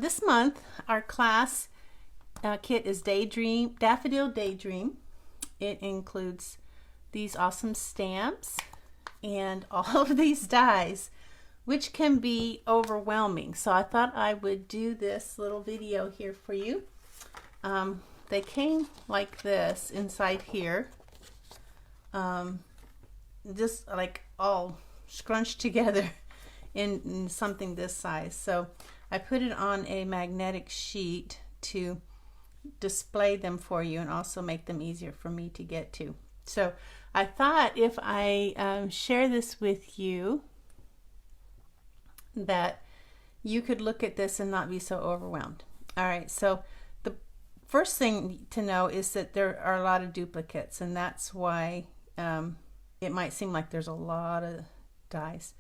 This month, our class kit is Daydream, Daffodil Daydream. It includes these awesome stamps and all of these dies, which can be overwhelming. So I thought I would do this little video here for you. They came like this inside here, just like all scrunched together in something this size. So I put it on a magnetic sheet to display them for you and also make them easier for me to get to. So I thought if I share this with you, that you could look at this and not be so overwhelmed. All right, so the first thing to know is that there are a lot of duplicates, and that's why it might seem like there's a lot of dies.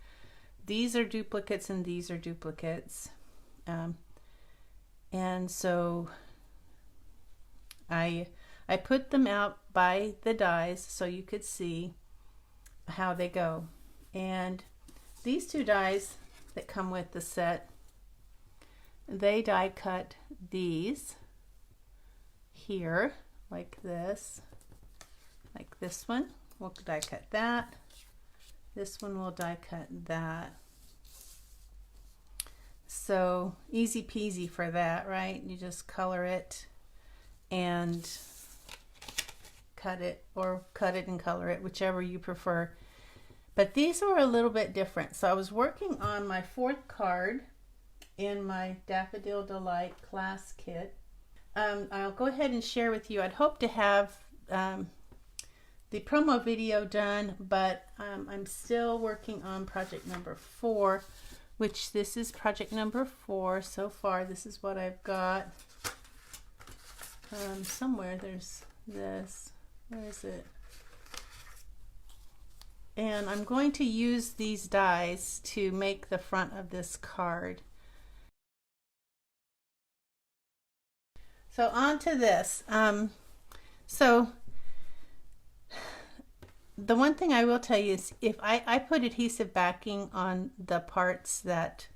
These are duplicates and these are duplicates. And so I put them out by the dies so you could see how they go. And these two dies that come with the set, they die cut these here like this one. We'll die cut that. This one will die cut that. So easy peasy for that, right? You just color it and cut it, or cut it and color it, whichever you prefer. But these were a little bit different. So I was working on my fourth card in my Daffodil Delight class kit. I'll go ahead and share with you. I'd hope to have the promo video done, but I'm still working on project number 4, which this is project number 4 so far. This is what I've got. Somewhere there's this. Where is it? And I'm going to use these dies to make the front of this card. So on to this. So the one thing I will tell you is, if I put adhesive backing on the parts that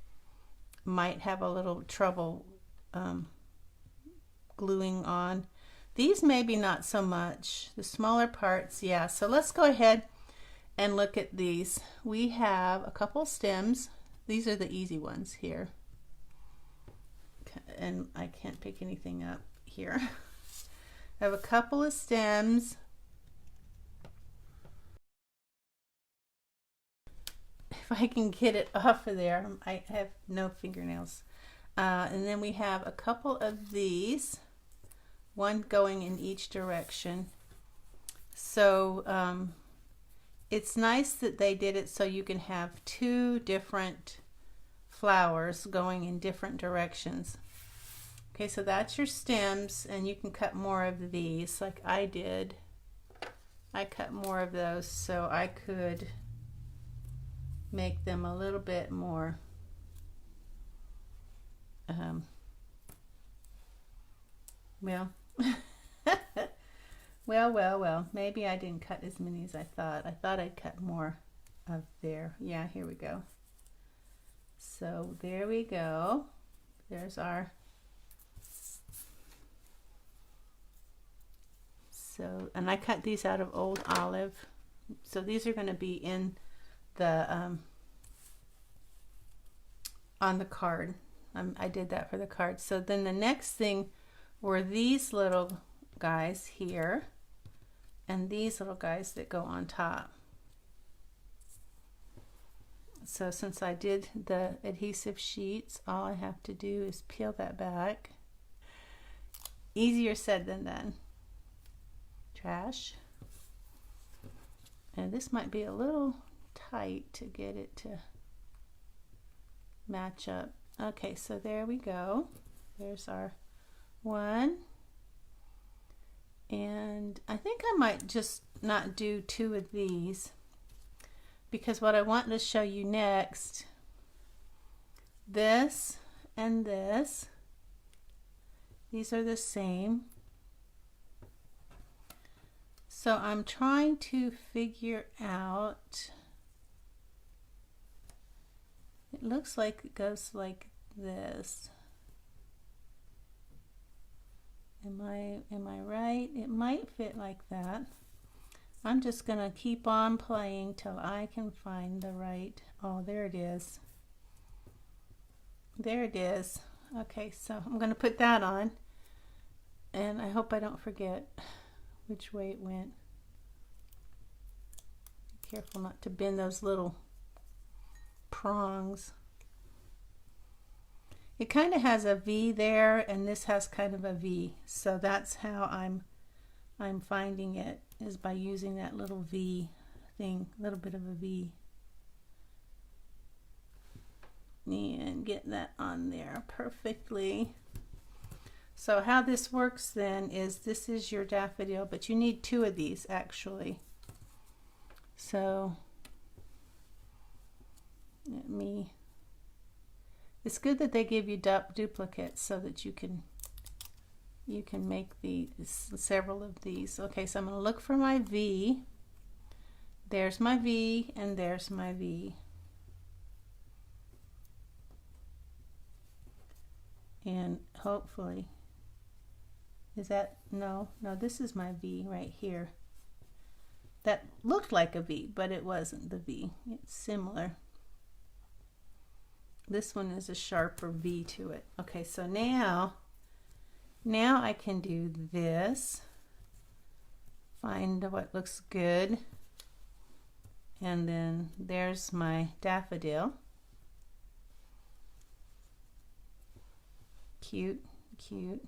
might have a little trouble gluing on, these maybe not so much. The smaller parts, yeah. So let's go ahead and look at these. We have a couple stems. These are the easy ones here. And I can't pick anything up here. I have a couple of stems. If I can get it off of there. I have no fingernails. And then we have a couple of these, one going in each direction. So it's nice that they did it so you can have 2 different flowers going in different directions. Okay, so that's your stems, and you can cut more of these like I did. I cut more of those so I could make them a little bit more well, maybe I didn't cut as many as I thought. I thought I'd cut more of there. Yeah, here we go. So there we go. There's our, so, and I cut these out of old olive. So these are going to be in the on the card. I did that for the card. So then the next thing were these little guys here and these little guys that go on top. So since I did the adhesive sheets, all I have to do is peel that back. Easier said than done. Trash. And this might be a little tight to get it to match up. Okay, so there we go. There's our one. And I think I might just not do 2 of these, because what I want to show you next, this and this, these are the same. So I'm trying to figure out, it looks like it goes like this. Am I right? It might fit like that. I'm just gonna keep on playing till I can find the right. Oh, there it is. There it is. Okay, so I'm gonna put that on, and I hope I don't forget which way it went. Be careful not to bend those little prongs. It kind of has a V there, and this has kind of a V, so that's how I'm finding it, is by using that little V thing, a little bit of a V, and get that on there perfectly. So how this works then is, this is your daffodil, but you need 2 of these actually. So it's good that they give you duplicates so that you can make several of these. Okay, so I'm going to look for my V. There's my V, and there's my V. And hopefully, is that, no, this is my V right here. That looked like a V, but it wasn't the V. It's similar. This one is a sharper V to it. Okay, so now I can do this, find what looks good, and then there's my daffodil. Cute, cute.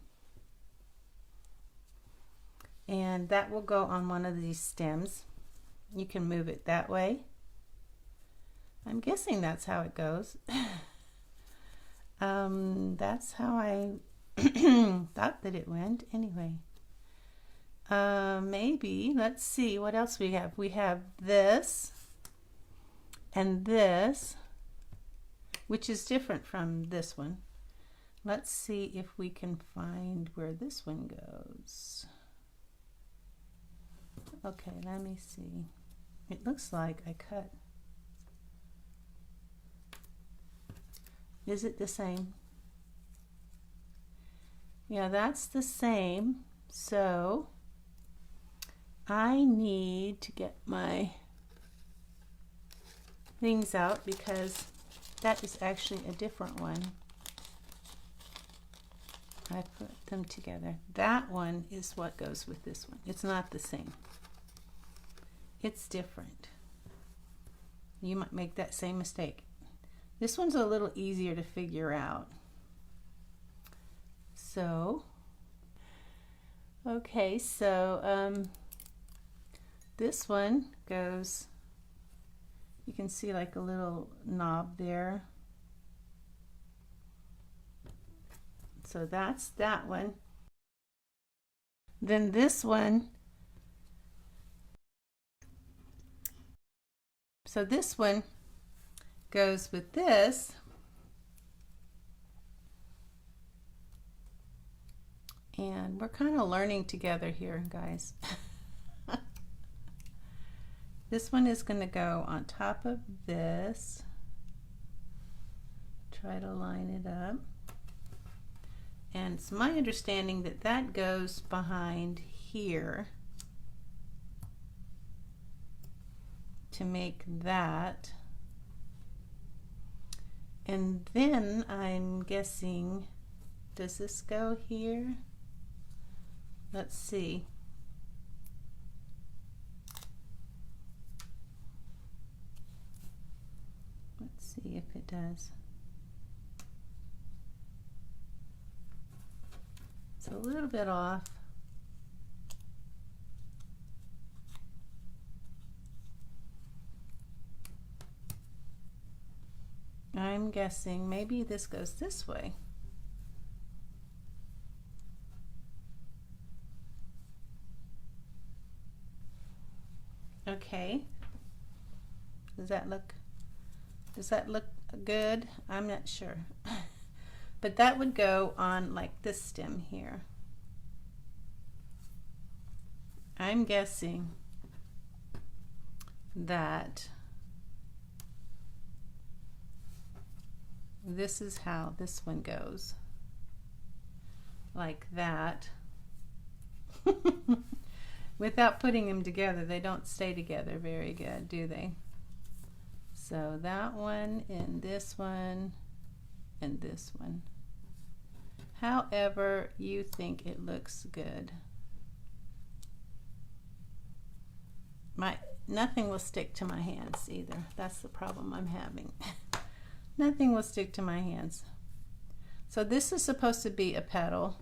And that will go on one of these stems. You can move it that way. I'm guessing that's how it goes. That's how I thought that it went anyway. Maybe, let's see what else we have. We have this and this, which is different from this one. Let's see if we can find where this one goes. Okay, let me see. It looks like I cut. Is it the same? Yeah, that's the same. So I need to get my things out because that is actually a different one. I put them together. That one is what goes with this one. It's not the same. It's different. You might make that same mistake. This one's a little easier to figure out. So, okay, so this one goes, you can see like a little knob there. So that's that one. Then this one, so this one goes with this. And we're kind of learning together here, guys. This one is going to go on top of this. Try to line it up. And it's my understanding that that goes behind here to make that. And then I'm guessing, does this go here? Let's see. Let's see if it does. It's a little bit off. I'm guessing maybe this goes this way. Okay. Does that look good? I'm not sure. But that would go on like this stem here. I'm guessing that this is how this one goes. Like that. Without putting them together, they don't stay together very good, do they? So that one and this one and this one. However you think it looks good. Nothing will stick to my hands either. That's the problem I'm having. Nothing will stick to my hands. So this is supposed to be a petal,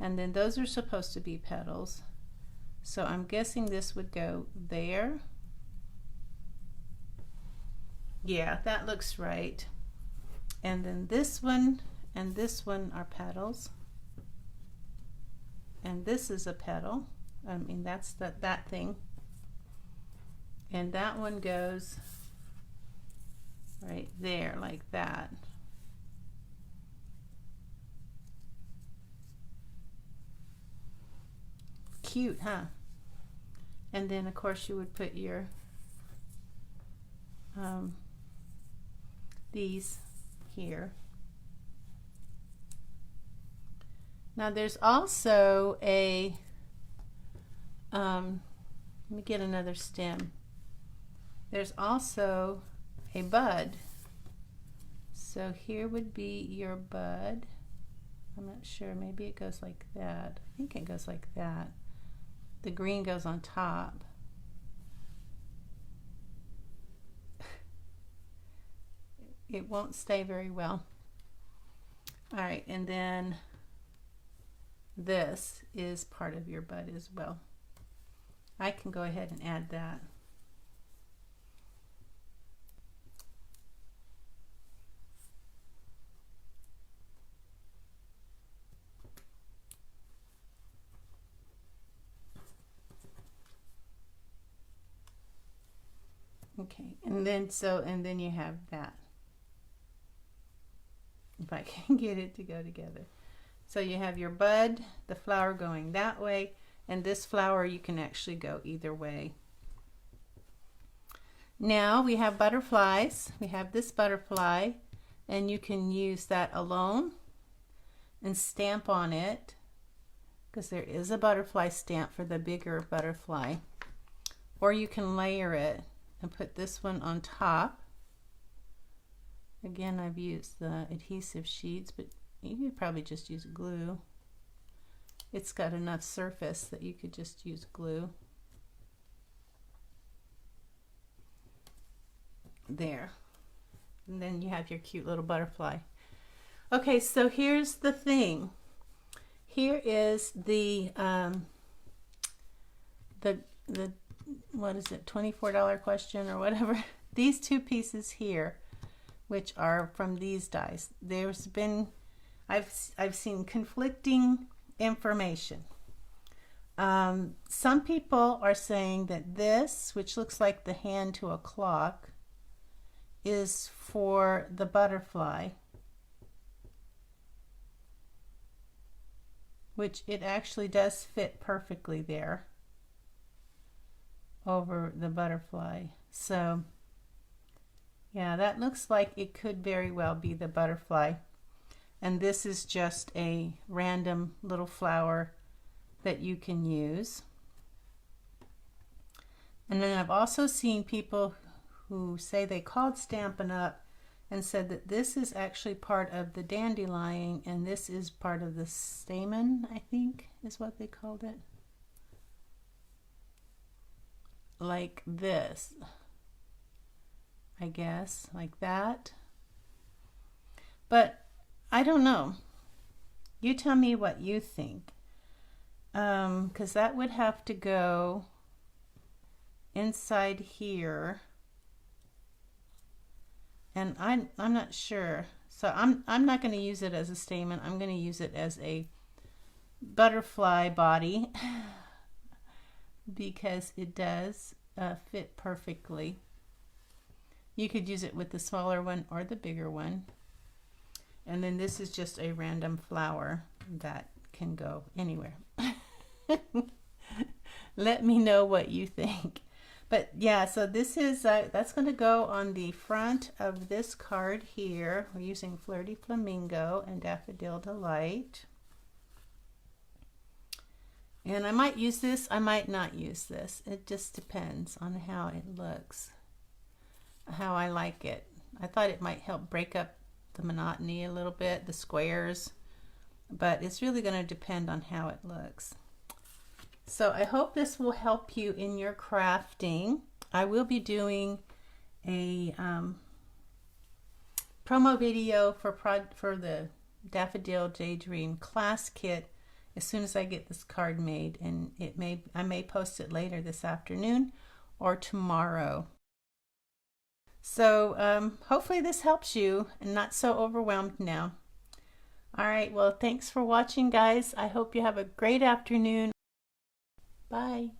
and then those are supposed to be petals. So I'm guessing this would go there. Yeah, that looks right. And then this one and this one are petals. And this is a petal. I mean, that's that thing. And that one goes right there like that. Cute, huh? And then of course you would put your these here. Now there's also a let me get another stem. There's also a bud. So here would be your bud. I'm not sure, maybe it goes like that. I think it goes like that. The green goes on top. It won't stay very well. All right, and then this is part of your bud as well. I can go ahead and add that. Okay, and then you have that. If I can get it to go together. So you have your bud, the flower going that way, and this flower you can actually go either way. Now we have butterflies. We have this butterfly, and you can use that alone and stamp on it, because there is a butterfly stamp for the bigger butterfly. Or you can layer it and put this one on top. Again, I've used the adhesive sheets, but you could probably just use glue. It's got enough surface that you could just use glue. There. And then you have your cute little butterfly. Okay, so here's the thing. Here is the what is it, $24 question or whatever. These two pieces here, which are from these dies. There's been, I've seen conflicting information. Some people are saying that this, which looks like the hand to a clock, is for the butterfly, which it actually does fit perfectly there over the butterfly. So yeah, that looks like it could very well be the butterfly. And this is just a random little flower that you can use. And then I've also seen people who say they called Stampin' Up! And said that this is actually part of the dandelion and this is part of the stamen, I think is what they called it. Like this, I guess, like that. But I don't know. You tell me what you think. Because that would have to go inside here. And I'm not sure. So I'm not going to use it as a stamen. I'm going to use it as a butterfly body because it does fit perfectly. You could use it with the smaller one or the bigger one. And then this is just a random flower that can go anywhere. Let me know what you think. But yeah, so this is, that's going to go on the front of this card here. We're using Flirty Flamingo and Daffodil Delight. And I might use this, I might not use this. It just depends on how it looks, how I like it. I thought it might help break up the monotony a little bit, the squares, but it's really going to depend on how it looks. So I hope this will help you in your crafting. I will be doing a promo video for the Daffodil Daydream class kit as soon as I get this card made, and I may post it later this afternoon or tomorrow. So hopefully this helps you and not so overwhelmed now. All right, well, thanks for watching, guys. I hope you have a great afternoon. Bye.